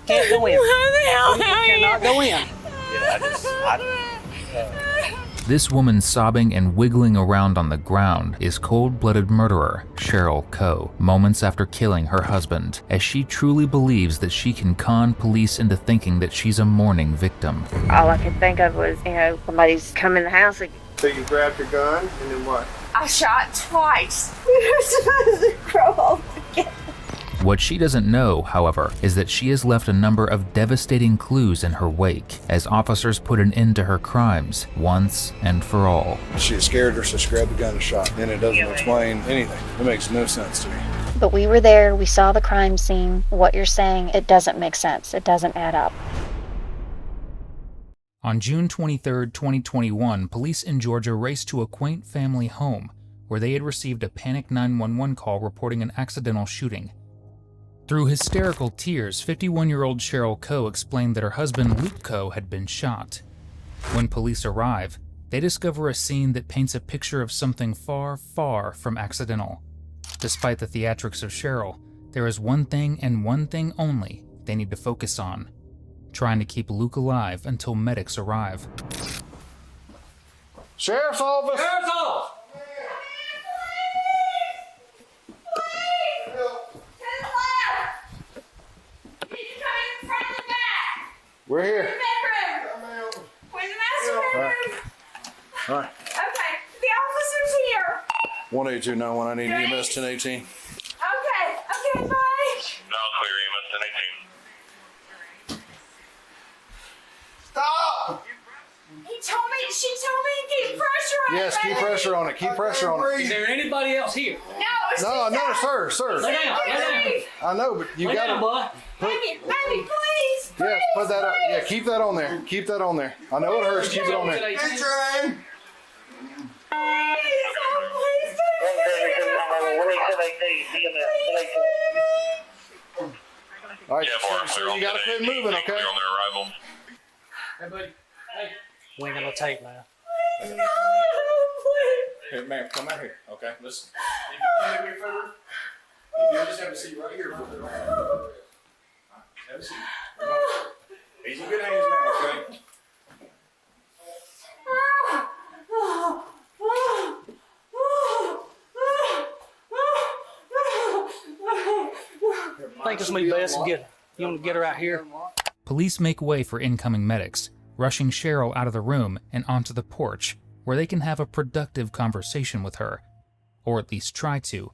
Can't go in. Cannot go in. This woman sobbing and wiggling around on the ground is cold-blooded murderer Cheryl Coe, moments after killing her husband, as she truly believes that she can con police into thinking that she's a mourning victim. All I could think of was, somebody's come in the house again. So you grabbed your gun, and then what? I shot twice. You're supposed to grow old again. What she doesn't know, however, is that she has left a number of devastating clues in her wake as officers put an end to her crimes once and for all. She scared her, so she grabbed the gun and shot. And it doesn't explain anything. It makes no sense to me. But we were there, we saw the crime scene. What you're saying, it doesn't make sense. It doesn't add up. On June 23, 2021, police in Georgia raced to a quaint family home where they had received a panic 911 call reporting an accidental shooting. Through hysterical tears, 51-year-old Cheryl Coe explained that her husband Luke Coe had been shot. When police arrive, they discover a scene that paints a picture of something far, far from accidental. Despite the theatrics of Cheryl, there is one thing and one thing only they need to focus on: trying to keep Luke alive until medics arrive. Sheriff's office! Sheriff's office! We're here. Bedroom. Where's the master bedroom? All right. Okay, the officer's here. 18291, I need EMS 1018. Okay, bye. Now clear EMS 1018. Stop! She told me to keep pressure on it. Yes, keep pressure on it. Keep pressure on Is it. there anybody else here? No, sir. Lay down, lay down. I know, but you Lay got down, to. boy. Baby, please. Yes, put that up. Yeah, keep that on there. Keep that on there. I know it hurts. Keep it on there. All right, so you got to quit moving, okay? Clear on their arrival. Hey, buddy. Hey. We ain't got no tape now. Here, ma'am, come out here. Okay, listen. If you can't do me a favor, if you just have a seat right here for the have a seat. He's in good hands now, okay? I think it's me best to get. You want to get her out here? Police make way for incoming medics, rushing Cheryl out of the room and onto the porch, where they can have a productive conversation with her. Or at least try to,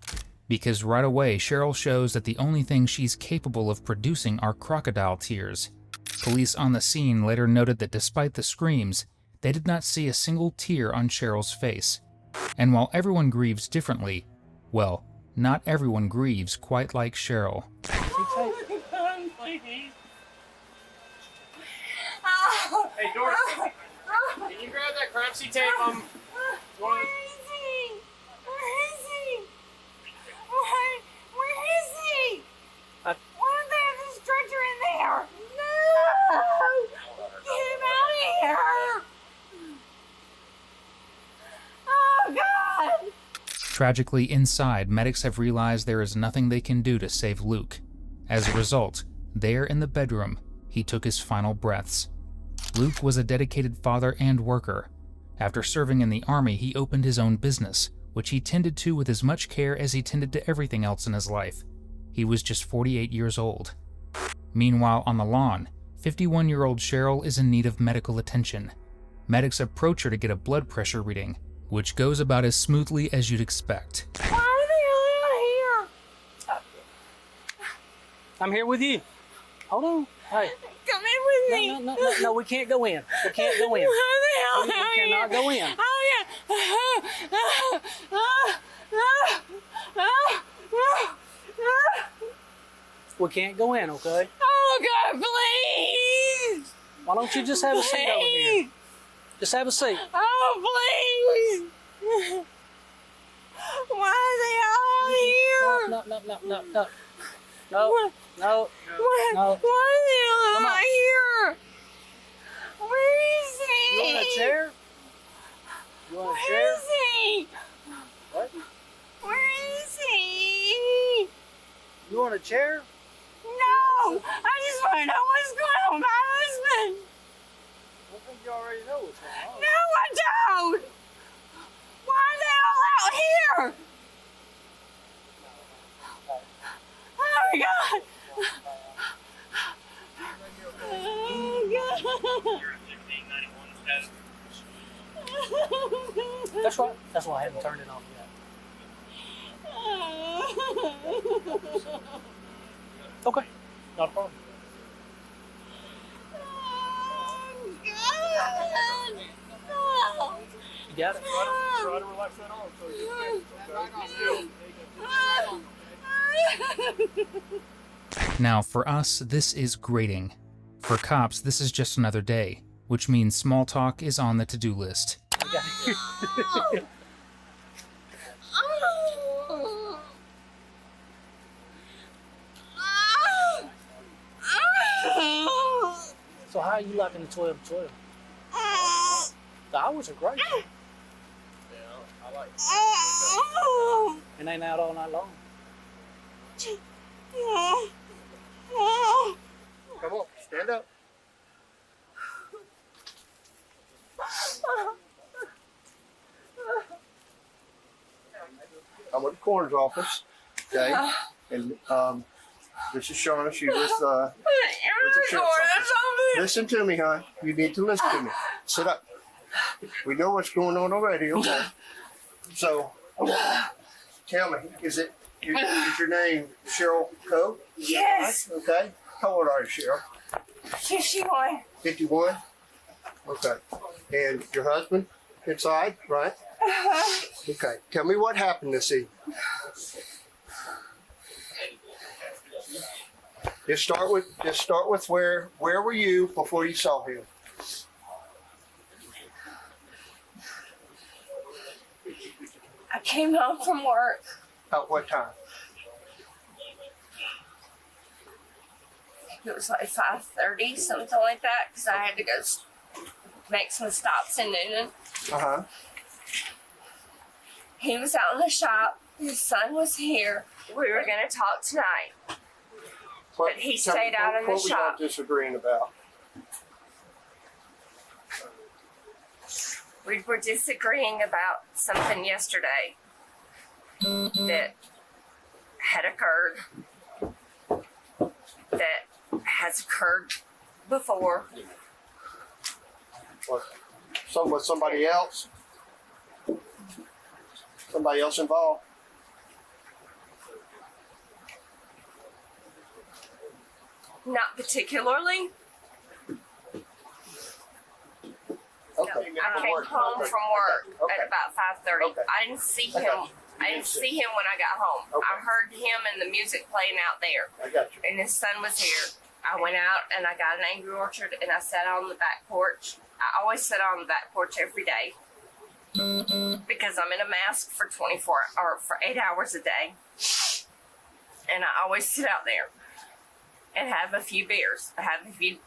because right away Cheryl shows that the only thing she's capable of producing are crocodile tears. Police on the scene later noted that despite the screams, they did not see a single tear on Cheryl's face. And while everyone grieves differently, well, not everyone grieves quite like Cheryl. Hey, Doris, can you grab that crime scene tape? Where is he? Where is he? Why do they have this stretcher in there? No! Get him out of here! Oh, God! Tragically, inside, medics have realized there is nothing they can do to save Luke. As a result, there in the bedroom, he took his final breaths. Luke was a dedicated father and worker. After serving in the Army, he opened his own business, which he tended to with as much care as he tended to everything else in his life. He was just 48 years old. Meanwhile, on the lawn, 51-year-old Cheryl is in need of medical attention. Medics approach her to get a blood pressure reading, which goes about as smoothly as you'd expect. Why are they all here? I'm here with you. Hold on. Hey. Come in with me. No, we can't go in. We can't go in. Why We cannot go in. We can't go in, okay? Oh, God, please. Why don't you just have a seat over here? Just have a seat. Oh, please. Why are they all here? No. Why are they all here? Where is he? You want a chair? Where is he? What? Where is he? You want a chair? No, I just just want to know what's going on with my husband. I think you already know what's going on. No, I don't. Why are they all out here? Oh my God. That's right. That's why I haven't turned it off yet. Okay, not a problem. You got it. Try to relax that arm so you still. Now, for us, this is grating. For cops, this is just another day, which means small talk is on the to-do list. So how are you liking the 12-12? The hours are great. Yeah, I like it. And ain't out all night long. Come on, stand up. I'm at the coroner's office, okay? And this is Shauna. She's with the sheriff's office. Listen to me, hon. You need to listen to me. Sit up. We know what's going on already, okay? So, tell me, is your name Cheryl Coe? Yes. Okay. How old are you, Cheryl? 51. 51? Okay. And your husband inside, right? Okay. Tell me what happened this evening. Just start with where were you before you saw him? I came home from work. About what time? It was like 5:30, something like that, because I had to go make some stops in Noonan. Uh-huh. He was out in the shop. His son was here. We were going to talk tonight. But he stayed out in the What were y'all shop. disagreeing about? We were disagreeing about something yesterday that had occurred, that has occurred before. What? With somebody else? Somebody else involved? Not particularly. Okay. I came home from work Okay. at about 5:30. Okay. I didn't see I him. got you. I didn't see him when I got home. Okay. I heard him and the music playing out there. I got you. And his son was here. I went out and I got an Angry Orchard and I sat on the back porch. I always sit on the back porch every day because I'm in a mask for 8 hours a day. And I always sit out there and have a few beers. I have a few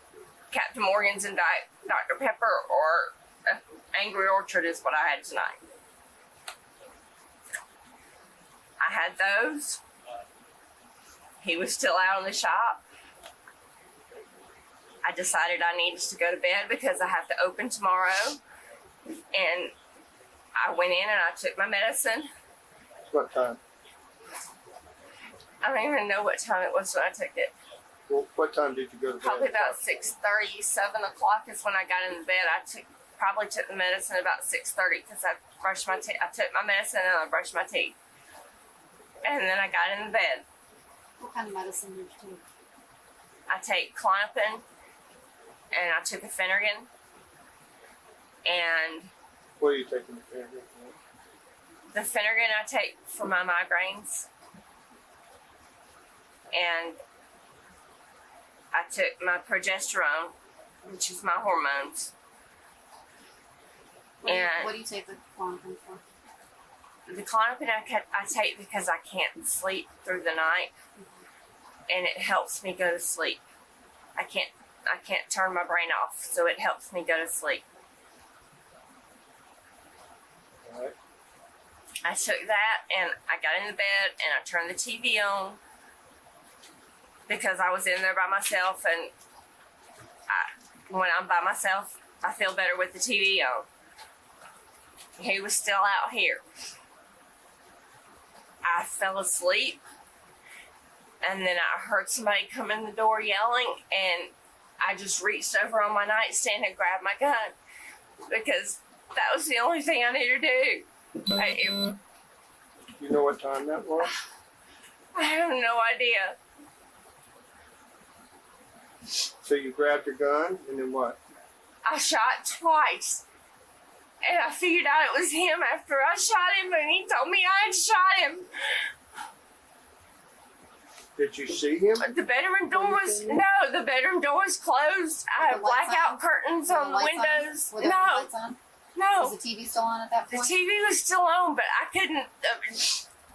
Captain Morgan's and Dr. Pepper, or Angry Orchard is what I had tonight. I had those. He was still out in the shop. I decided I needed to go to bed because I have to open tomorrow. And I went in and I took my medicine. What time? I don't even know what time it was when I took it. Well, what time did you go to bed? Probably about 6:30, 7 o'clock is when I got in the bed. I probably took the medicine about 6:30 because I brushed my teeth. I took my medicine and I brushed my teeth. And then I got in the bed. What kind of medicine did you take? I take Klonopin and I took a Finnegan. And What are you taking the family for? the Finnegan I take for my migraines. And I took my progesterone, which is my hormones. What do you take the Klonopin for? The Klonopin I take because I can't sleep through the night, and it helps me go to sleep. I can't turn my brain off, so it helps me go to sleep. All right. I took that and I got in the bed and I turned the TV on, because I was in there by myself, and when I'm by myself, I feel better with the TV on. He was still out here. I fell asleep, and then I heard somebody come in the door yelling, and I just reached over on my nightstand and grabbed my gun because that was the only thing I needed to do. You know what time that was? I have no idea. So you grabbed your gun, and then what? I shot twice. And I figured out it was him after I shot him, and he told me I had shot him. Did you see him? The bedroom door was, no, the bedroom door was closed. I had blackout curtains on the windows. Were there any lights on? No. Was the TV still on at that The point? TV was still on, but I couldn't,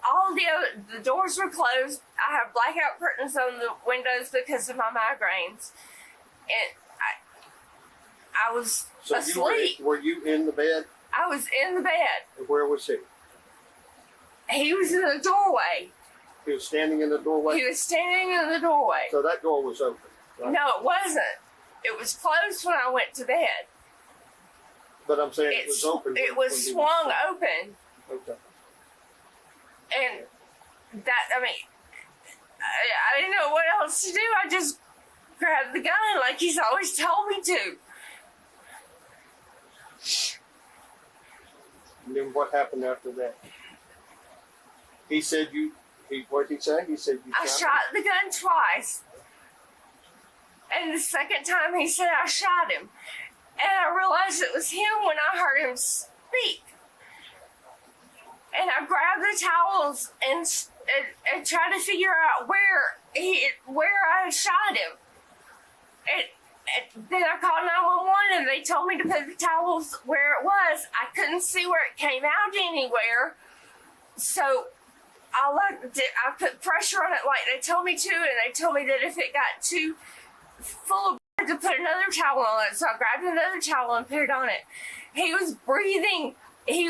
all the doors were closed. I had blackout curtains on the windows because of my migraines. And I was asleep. Were you in the bed? I was in the bed. And where was he? He was in the doorway. He was standing in the doorway? He was standing in the doorway. So that door was open, right? No, it wasn't. It was closed when I went to bed. But I'm saying it was open. It was swung open. Okay. And that, I mean, I didn't know what else to do. I just grabbed the gun like he's always told me to. And then what happened after that? He said what did he say? He said you I shot the gun twice. And the second time he said I shot him. And I realized it was him when I heard him speak. And I grabbed the towels and tried to figure out where I shot him. And then I called 911 and they told me to put the towels where it was. I couldn't see where it came out anywhere. So I put pressure on it like they told me to, and they told me that if it got too full of blood to put another towel on it. So I grabbed another towel and put it on it. He was breathing. He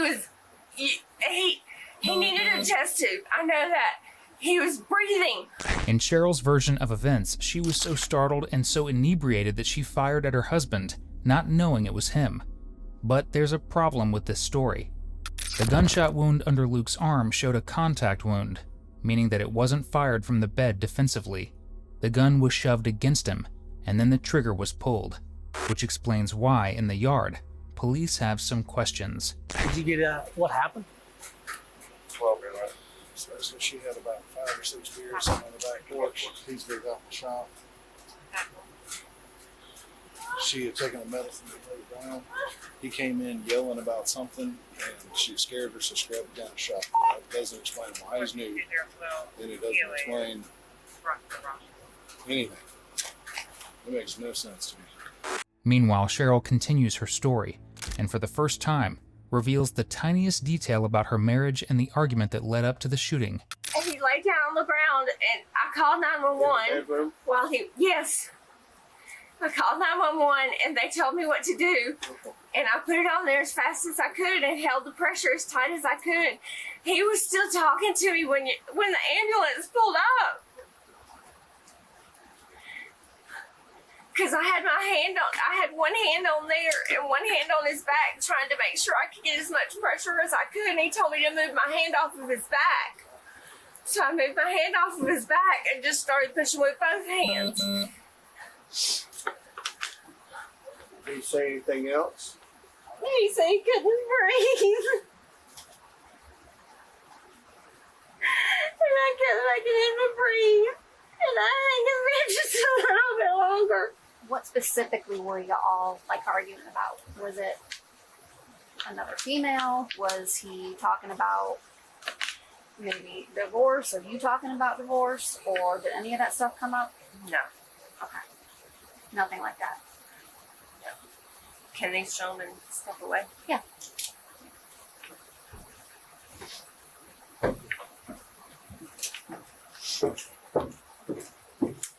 needed a chest tube. I know that. He was breathing. In Cheryl's version of events, she was so startled and so inebriated that she fired at her husband, not knowing it was him. But there's a problem with this story. The gunshot wound under Luke's arm showed a contact wound, meaning that it wasn't fired from the bed defensively. The gun was shoved against him, and then the trigger was pulled, which explains why, in the yard, police have some questions. Did you get what happened? 12 beer left. So she had about 5 or 6 beers on the back porch. He's big off the shop. She had taken a medicine to lay it down. He came in yelling about something, and she scared her, so she grabbed it down and shot. That doesn't explain why he's new, and it doesn't explain anything. It makes no sense to me. Meanwhile, Cheryl continues her story, and for the first time, reveals the tiniest detail about her marriage and the argument that led up to the shooting. And he laid down on the ground, and I called 911 while yes. I called 911 and they told me what to do, and I put it on there as fast as I could and held the pressure as tight as I could. He was still talking to me when the ambulance pulled up. Because I had one hand on there and one hand on his back, trying to make sure I could get as much pressure as I could, and he told me to move my hand off of his back. So I moved my hand off of his back and just started pushing with both hands. Did he say anything else? He said he couldn't breathe. And I kept making him to breathe. And I think it's been just a little bit longer. What specifically were you all arguing about? Was it another female? Was he talking about maybe divorce? Or you talking about divorce? Or did any of that stuff come up? No. Okay. Nothing like that. No. Can these gentlemen step away? Yeah.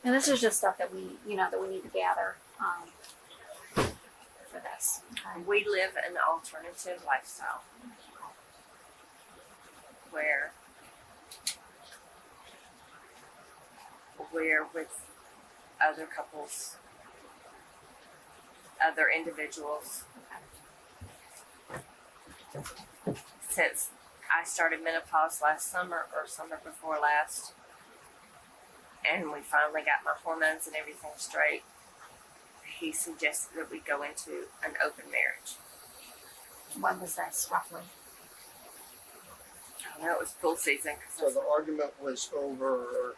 And this is just stuff that we need to gather for this. Okay. We live an alternative lifestyle where where with other couples, other individuals. Since I started menopause last summer or summer before last, and we finally got my hormones and everything straight, he suggested that we go into an open marriage. When was this, roughly? I know it was pool season. So the argument was over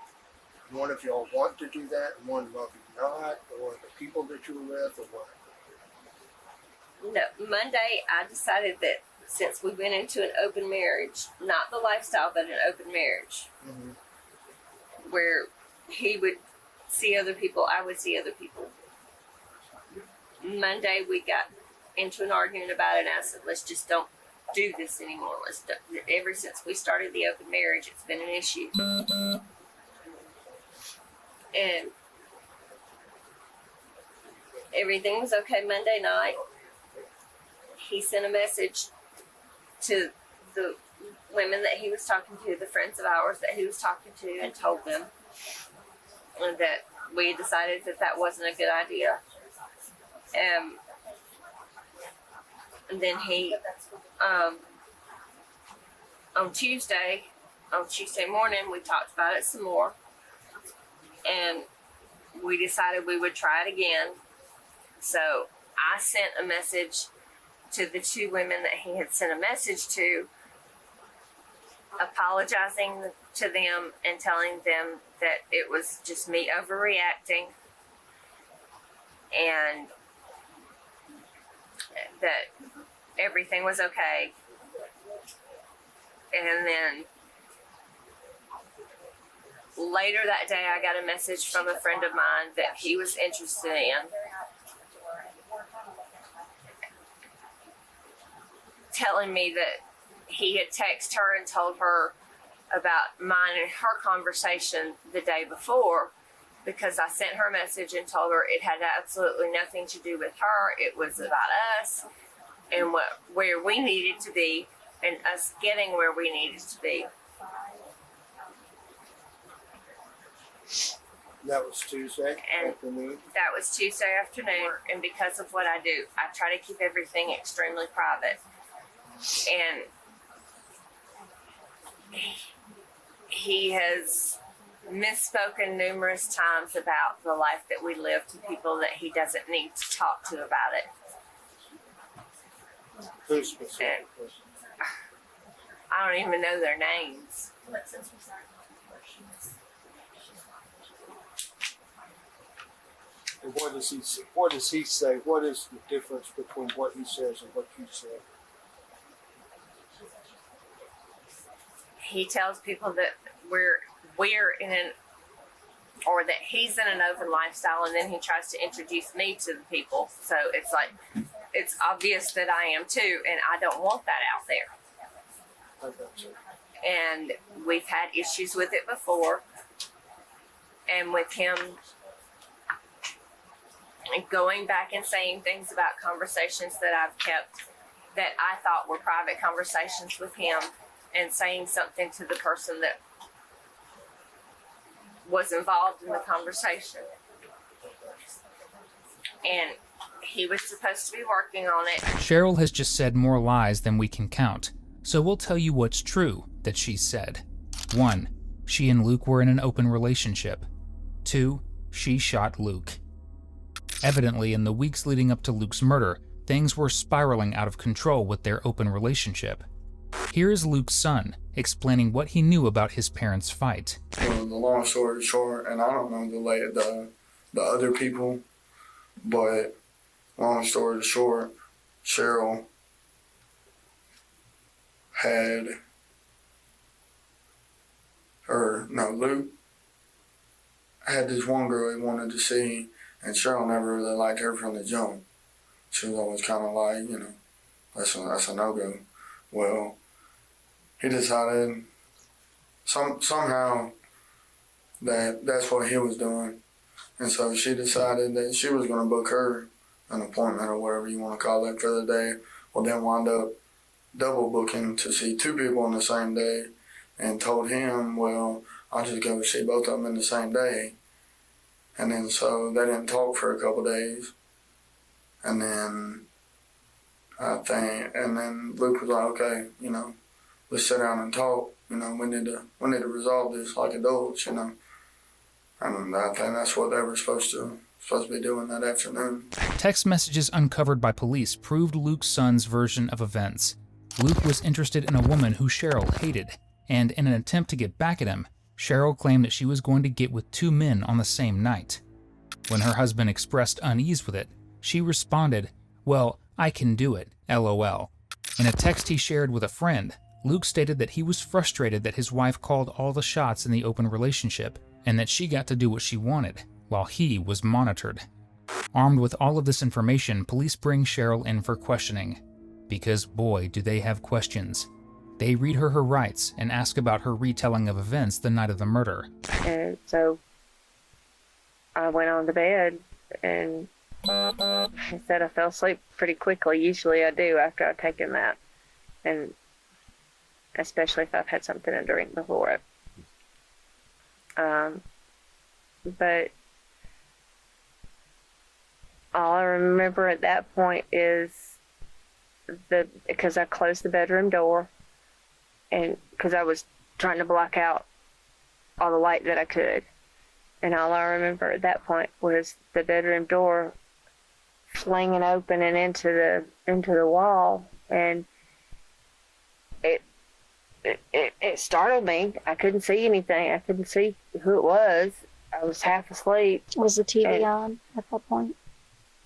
one of y'all want to do that, and one of you not, or the people that you were with, or what? No, Monday I decided that since we went into an open marriage, not the lifestyle, but an open marriage, where he would see other people, I would see other people. Monday we got into an argument about it, and I said, let's just don't do this anymore. Ever since we started the open marriage, it's been an issue. And everything was okay Monday night. He sent a message to the women that he was talking to, the friends of ours that he was talking to, and told them that we decided that that wasn't a good idea. And then he, on Tuesday morning, we talked about it some more, and we decided we would try it again. So I sent a message to the two women that he had sent a message to, apologizing to them and telling them that it was just me overreacting and that everything was okay. And then later that day, I got a message from a friend of mine that he was interested in, telling me that he had texted her and told her about mine and her conversation the day before, because I sent her a message and told her it had absolutely nothing to do with her. It was about us and where we needed to be and us getting where we needed to be. That was Tuesday afternoon? That was Tuesday afternoon, and because of what I do, I try to keep everything extremely private. And he has misspoken numerous times about the life that we live to people that he doesn't need to talk to about it. Who's specific? I don't even know their names. And what does he say? What does he say? What is the difference between what he says and what you say? He tells people that we're in an, or that he's in an open lifestyle, and then he tries to introduce me to the people. So it's like, it's obvious that I am too, and I don't want that out there. I got you. And we've had issues with it before, and with him going back and saying things about conversations that I've kept that I thought were private conversations with him, and saying something to the person that was involved in the conversation. And he was supposed to be working on it. Cheryl has just said more lies than we can count, so we'll tell you what's true that she said. 1. She and Luke were in an open relationship. 2. She shot Luke. Evidently, in the weeks leading up to Luke's murder, things were spiraling out of control with their open relationship. Here is Luke's son explaining what he knew about his parents' fight. The long story short, and I don't know the other people, but long story short, Cheryl Luke had this one girl he wanted to see, and Cheryl never really liked her from the jump. She was always kind of like, that's a no-go. Well, he decided somehow that that's what he was doing. And so she decided that she was going to book her an appointment or whatever you want to call it for the day. Well, then wound up double booking to see two people on the same day, and told him, well, I'll just go see both of them in the same day. And then so they didn't talk for a couple days. And then and then Luke was like, okay, let's sit down and talk. We need to resolve this like adults, And I think that's what they were supposed to be doing that afternoon. Text messages uncovered by police proved Luke's son's version of events. Luke was interested in a woman who Cheryl hated, and in an attempt to get back at him, Cheryl claimed that she was going to get with 2 men on the same night. When her husband expressed unease with it, she responded, "Well, I can do it, LOL." In a text he shared with a friend, Luke stated that he was frustrated that his wife called all the shots in the open relationship, and that she got to do what she wanted, while he was monitored. Armed with all of this information, police bring Cheryl in for questioning. Because boy, do they have questions. They read her rights and ask about her retelling of events the night of the murder. And so I went on to bed, and I said I fell asleep pretty quickly. Usually I do after I've taken that, and especially if I've had something to drink before it. But all I remember at that point is because I closed the bedroom door, and because I was trying to block out all the light that I could, and all I remember at that point was the bedroom door flinging open and into the wall, and it startled me. I couldn't see anything. I couldn't see who it was. I was half asleep. Was the TV on at that point?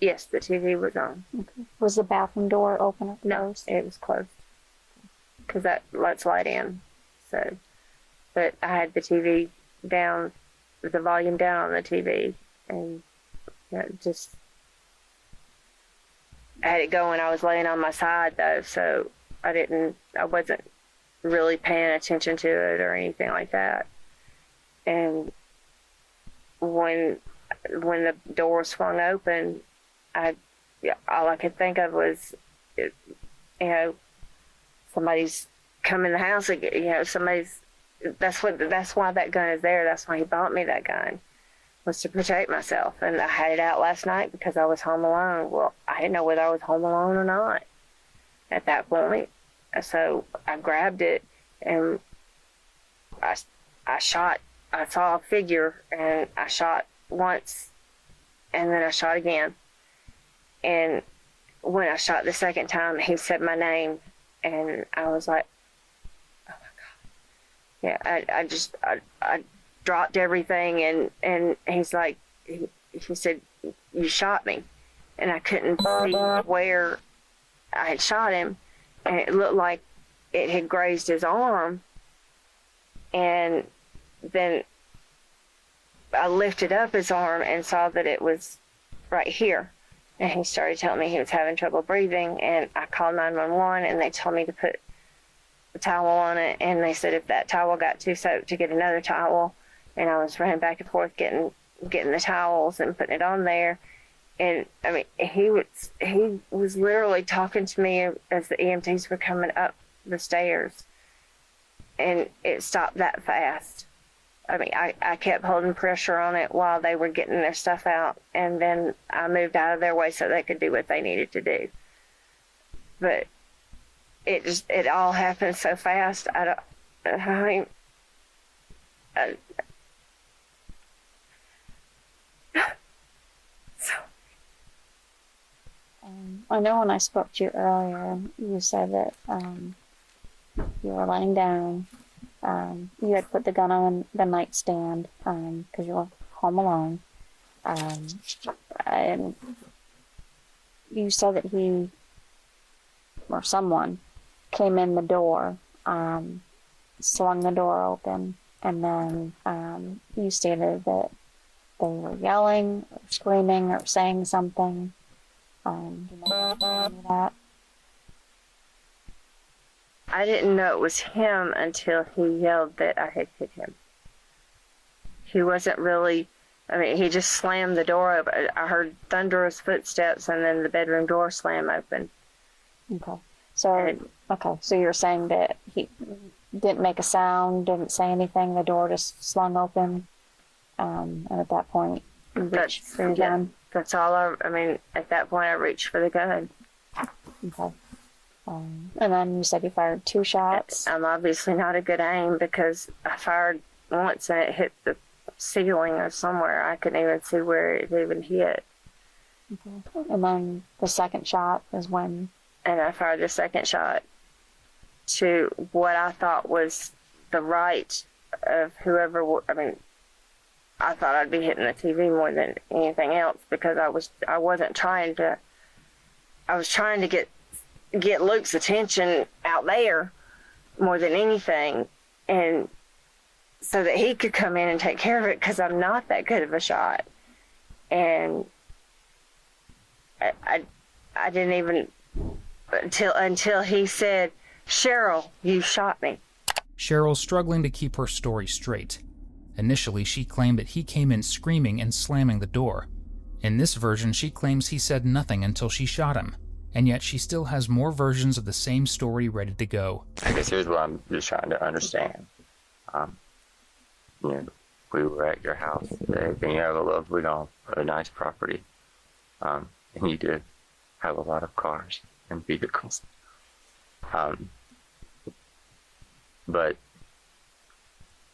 Yes, the TV was on. Okay. Was the bathroom door open or closed? No, it was closed. Because that lets light in. So, but I had the TV down, the volume down on the TV, and just I had it going. I was laying on my side though, so I wasn't really paying attention to it or anything like that. And when the door swung open, all I could think of was, somebody's come in the house again. That's why that gun is there. That's why he bought me that gun, was to protect myself. And I had it out last night because I was home alone. Well, I didn't know whether I was home alone or not at that point. So I grabbed it and I shot. I saw a figure and I shot once, and then I shot again. And when I shot the second time, he said my name, and I was like, "Oh my God!" Yeah, I dropped everything, and he's like, he said, "You shot me," and I couldn't see where I had shot him, and it looked like it had grazed his arm, and then I lifted up his arm and saw that it was right here. And he started telling me he was having trouble breathing, and I called 911, and they told me to put a towel on it, and they said if that towel got too soaked to get another towel, and I was running back and forth getting the towels and putting it on there. And I mean, he was literally talking to me as the EMTs were coming up the stairs, and it stopped that fast. I mean, I kept holding pressure on it while they were getting their stuff out, and then I moved out of their way so they could do what they needed to do. But it all happened so fast. I know when I spoke to you earlier, you said that you were laying down. You had put the gun on the nightstand because you were home alone. And you said that he or someone came in the door, swung the door open, and then you stated that they were yelling or screaming or saying something. Do you remember that? I didn't know it was him until he yelled that I had hit him. He wasn't really, I mean, he just slammed the door open. I heard thunderous footsteps and then the bedroom door slam open. Okay. So you're saying that he didn't make a sound, didn't say anything, the door just slung open, and at that point reach for the gun. That's all I mean, at that point I reached for the gun. Okay. And then you said you fired 2 shots. I'm obviously not a good aim because I fired once and it hit the ceiling or somewhere. I couldn't even see where it even hit. Okay. And then the second shot is when? And I fired the second shot to what I thought was the right of whoever, I thought I'd be hitting the TV more than anything else because I was trying to get Luke's attention out there more than anything, and so that he could come in and take care of it because I'm not that good of a shot. And I didn't even until he said, "Cheryl, you shot me." Cheryl's struggling to keep her story straight. Initially, she claimed that he came in screaming and slamming the door. In this version, she claims he said nothing until she shot him, and yet she still has more versions of the same story ready to go. I guess here's what I'm just trying to understand. We were at your house today, and you have a lovely home, a nice property, and you did have a lot of cars and vehicles. But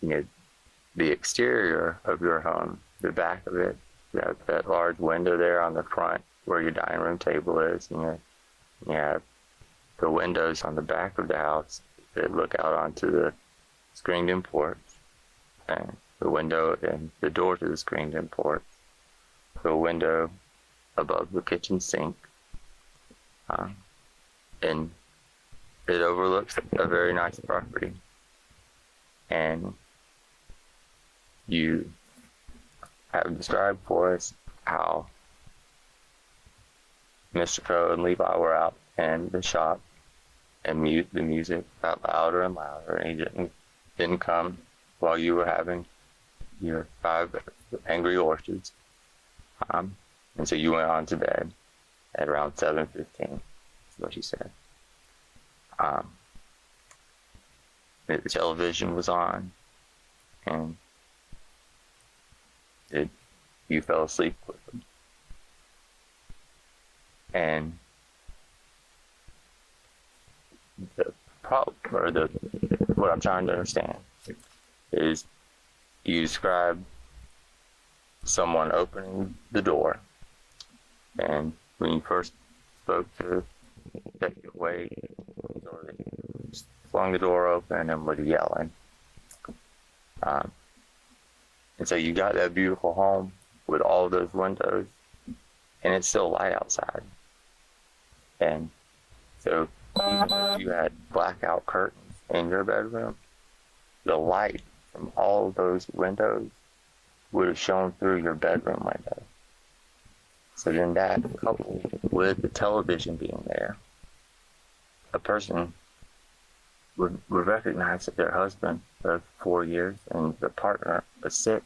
the exterior of your home, the back of it, you have that large window there on the front where your dining room table is, and you have the windows on the back of the house that look out onto the screened-in porch, and the window and the door to the screened-in porch, the window above the kitchen sink, and it overlooks a very nice property. And you have described for us how Mr. Crow and Levi were out in the shop, and the music got louder and louder, and he didn't come while you were having your 5 angry orchards. And so you went on to bed at around 7:15, is what you said. The television was on, and you fell asleep with them. And the problem, or what I'm trying to understand, is you describe someone opening the door, and when you first spoke to Detective Wade, he flung the door open and was yelling. And so you got that beautiful home with all of those windows, and it's still light outside. And so even if you had blackout curtains in your bedroom, the light from all of those windows would have shone through your bedroom window. So then that, coupled with the television being there, a person would recognize that their husband of 4 years and their partner of 6,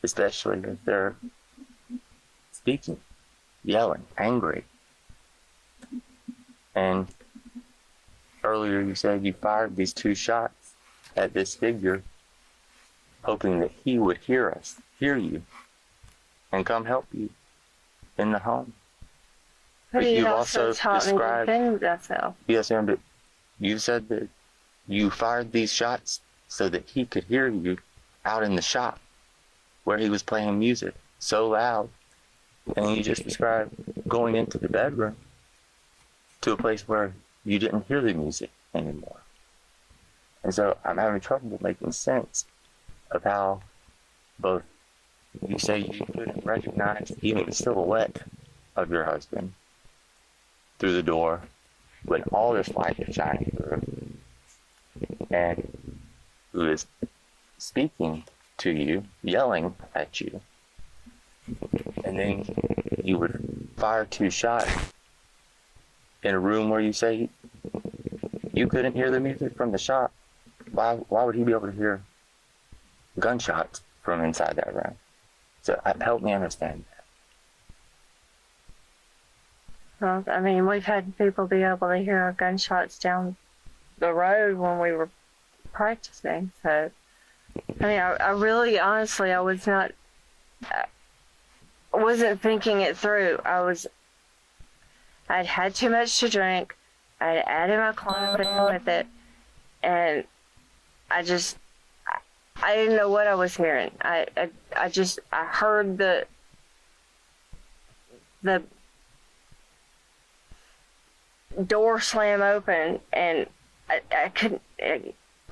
especially if they're speaking, yelling, angry. And earlier you said you fired these 2 shots at this figure, hoping that he would hear you, and come help you in the home. But you've also taught me to defend myself. Yes, ma'am, but you said that you fired these shots so that he could hear you out in the shop where he was playing music so loud. And you just described going into the bedroom to a place where you didn't hear the music anymore. And so I'm having trouble making sense of how both you say you couldn't recognize even the silhouette of your husband through the door when all this light is shining through, and who is speaking to you, yelling at you, and then you would fire 2 shots in a room where you say you couldn't hear the music from the shop. Why would he be able to hear gunshots from inside that room? So help me understand that. Well, I mean, we've had people be able to hear our gunshots down the road when we were practicing. So, I mean, I really, honestly, I was not, wasn't thinking it through. I'd had too much to drink. I'd added my clonazepam with it, and I didn't know what I was hearing. I heard the door slam open, and I couldn't.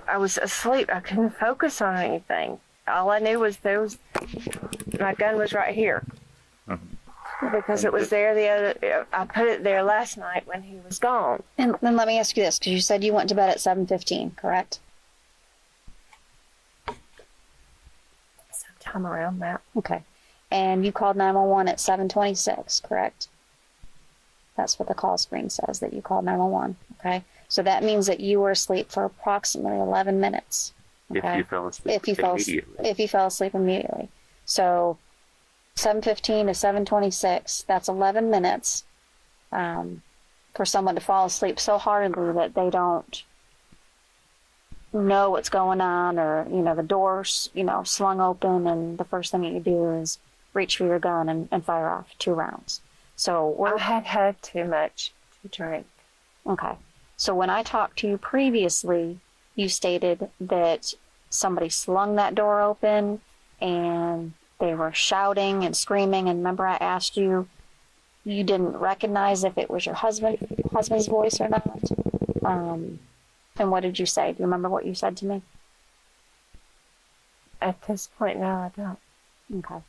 I was asleep. I couldn't focus on anything. All I knew was my gun was right here. Because it was there I put it there last night when he was gone. And then let me ask you this, because you said you went to bed at 7:15, correct? Sometime around that. Okay. And you called 911 at 7:26, correct? That's what the call screen says, that you called 911, okay? So that means that you were asleep for approximately 11 minutes. Okay? If you fell asleep If you fell asleep immediately. So 7:15 to 7:26, that's 11 minutes for someone to fall asleep so hardly that they don't know what's going on, or, the door's, slung open, and the first thing that you do is reach for your gun and fire off 2 rounds. So I had too much to drink. Okay. So when I talked to you previously, you stated that somebody slung that door open and they were shouting and screaming. And remember, I asked you, you didn't recognize if it was your husband's voice or not. And what did you say? Do you remember what you said to me? At this point, no, I don't. Okay.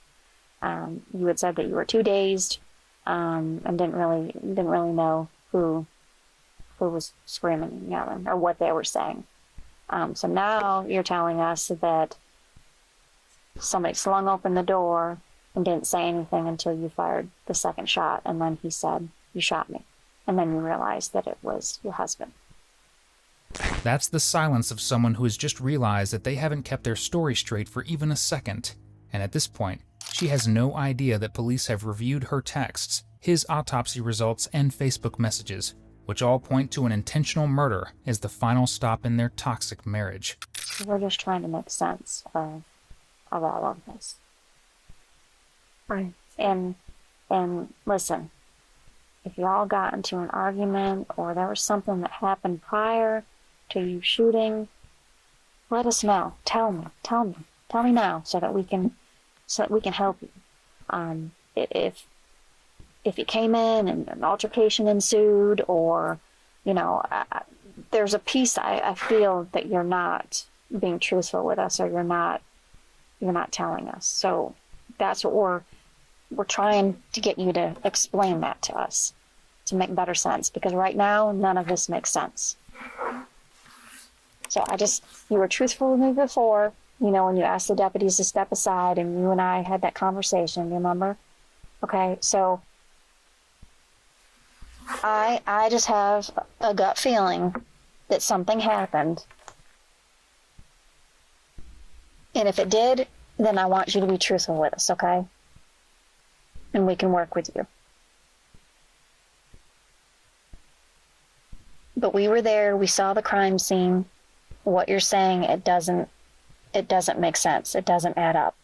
You had said that you were too dazed and didn't really know who was screaming and yelling or what they were saying. So now you're telling us that somebody slung open the door and didn't say anything until you fired the second shot, and then he said, "You shot me," and then you realized that it was your husband. That's the silence of someone who has just realized that they haven't kept their story straight for even a second, and at this point, she has no idea that police have reviewed her texts, his autopsy results, and Facebook messages, which all point to an intentional murder as the final stop in their toxic marriage. We're just trying to make sense of all of this. Right. And listen, if y'all got into an argument or there was something that happened prior to you shooting, let us know. Tell me now so that we can help you. If you came in and an altercation ensued, or there's a piece I feel that you're not being truthful with us, or you're not telling us. So that's what we're trying to get you to explain that to us to make better sense, because right now none of this makes sense. So you were truthful with me before, when you asked the deputies to step aside and you and I had that conversation, you remember? Okay, so I just have a gut feeling that something happened. And if it did, then I want you to be truthful with us, okay? And we can work with you. But we were there, we saw the crime scene. What you're saying, it doesn't make sense. It doesn't add up.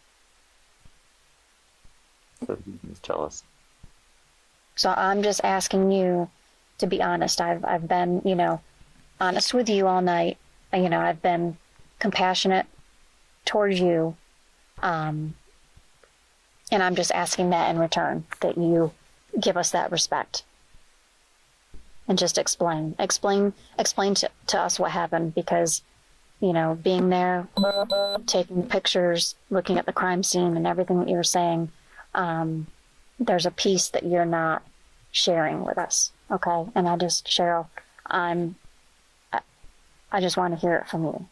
So just tell us. So I'm just asking you to be honest. I've been, honest with you all night. I've been compassionate towards you. And I'm just asking that in return, that you give us that respect. And just explain to us what happened, because, being there, taking pictures, looking at the crime scene and everything that you're saying, there's a piece that you're not sharing with us, okay? And Cheryl, I just want to hear it from you.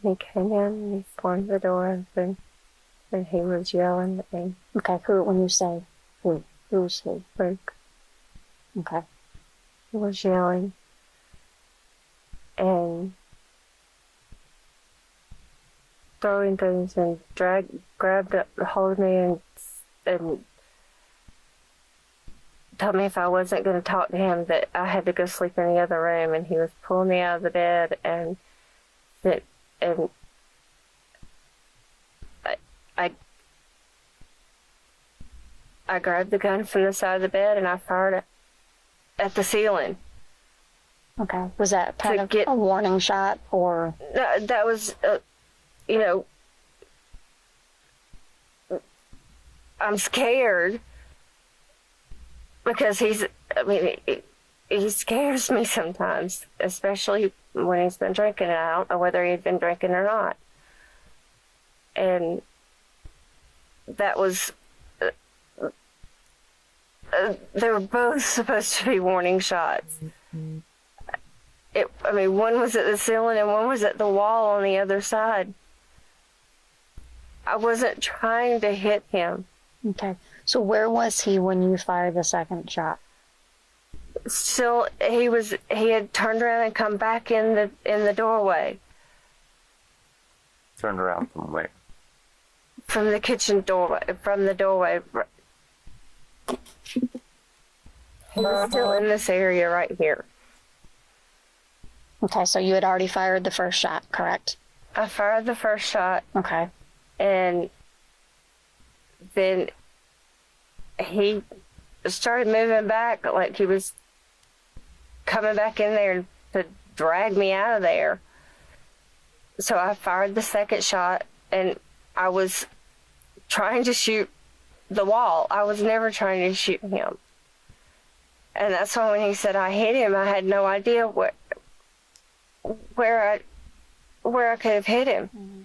He came in and he slammed the door open and he was yelling at me. Okay, when you say who's who? Luke. Okay. He was yelling and throwing things and grabbed a hold of me and told me if I wasn't going to talk to him that I had to go sleep in the other room, and he was pulling me out of the bed, and I grabbed the gun from the side of the bed and I fired it at the ceiling. Okay. Was that kind of a warning shot, or? No, that was, you know, I'm scared because he scares me sometimes, especially when he's been drinking, and I don't know whether he'd been drinking or not. And that was, they were both supposed to be warning shots. One was at the ceiling and one was at the wall on the other side. I wasn't trying to hit him. Okay. So where was he when you fired the second shot? Still, he had turned around and come back in the doorway. Turned around from where? From the kitchen doorway, from the doorway. He was still in this area right here. Okay, so you had already fired the first shot, correct? I fired the first shot. Okay. And then he started moving back, like he was coming back in there to drag me out of there. So I fired the second shot, and I was trying to shoot the wall. I was never trying to shoot him. And that's why when he said I hit him, I had no idea where I could have hit him. Mm-hmm.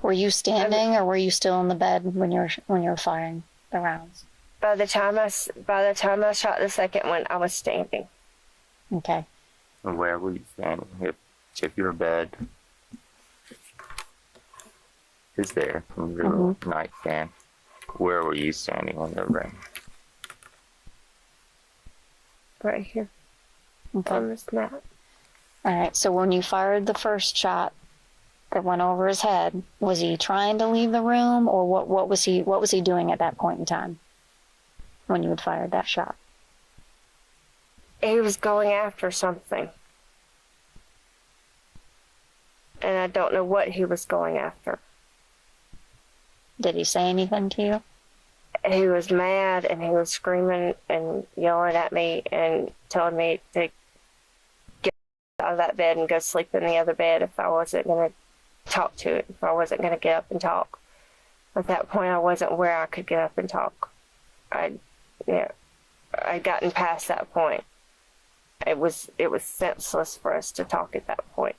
Were you standing, or were you still in the bed when you were firing the rounds? By the time I shot the second one, I was standing. Okay. And where were you standing? If your bed is there from your nightstand, where were you standing on the ring? Right here. Okay. On this map. All right. So when you fired the first shot that went over his head, was he trying to leave the room, or what was he doing at that point in time when you had fired that shot? He was going after something. And I don't know what he was going after. Did he say anything to you? He was mad, and he was screaming and yelling at me and telling me to get out of that bed and go sleep in the other bed if I wasn't going to talk to it, if I wasn't going to get up and talk. At that point, I wasn't where I could get up and talk. I'd gotten past that point. It was senseless for us to talk at that point.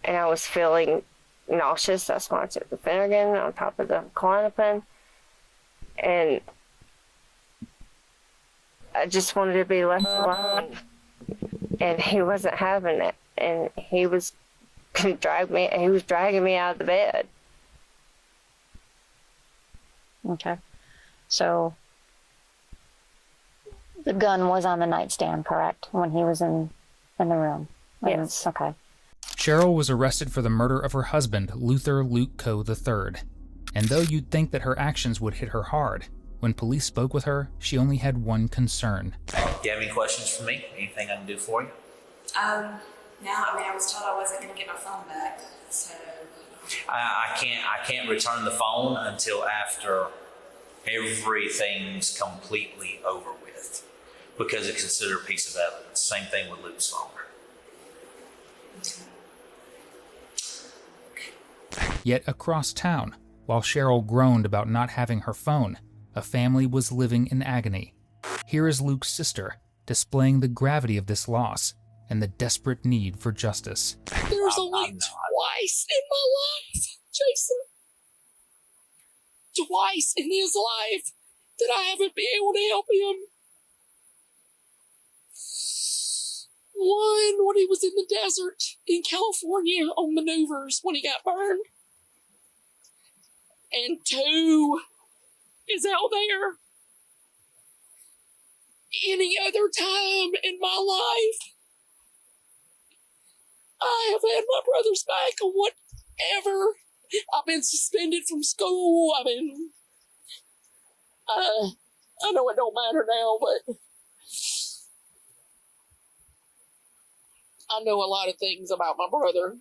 And I was feeling nauseous. That's why I took the Phenergan on top of the Klonopin. And I just wanted to be left alone. And he wasn't having it. And he was dragging me out of the bed. Okay. So the gun was on the nightstand, correct? When he was in the room? Yes. Okay. Cheryl was arrested for the murder of her husband, Luther Luke Coe III. And though you'd think that her actions would hit her hard, when police spoke with her, she only had one concern. Do you have any questions for me? Anything I can do for you? No, I was told I wasn't going to get my phone back, so. I can't return the phone until after everything's completely over with, because it's considered a piece of evidence. Same thing with Luke's phone. Yet across town, while Cheryl groaned about not having her phone, a family was living in agony. Here is Luke's sister, displaying the gravity of this loss and the desperate need for justice. There's only twice in my life, Jason. Twice in his life that I haven't been able to help him. One, when he was in the desert in California on maneuvers when he got burned. And two is out there. Any other time in my life, I have had my brother's back on whatever. I've been suspended from school. I know it don't matter now, but I know a lot of things about my brother.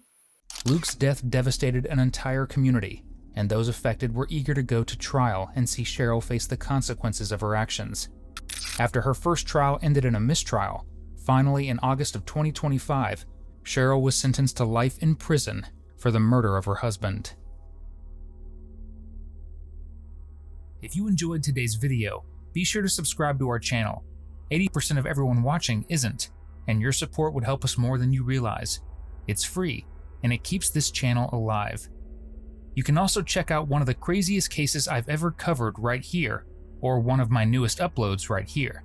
Luke's death devastated an entire community, and those affected were eager to go to trial and see Cheryl face the consequences of her actions. After her first trial ended in a mistrial, finally in August of 2025, Cheryl was sentenced to life in prison for the murder of her husband. If you enjoyed today's video, be sure to subscribe to our channel. 80% of everyone watching isn't, and your support would help us more than you realize. It's free, and it keeps this channel alive. You can also check out one of the craziest cases I've ever covered right here, or one of my newest uploads right here.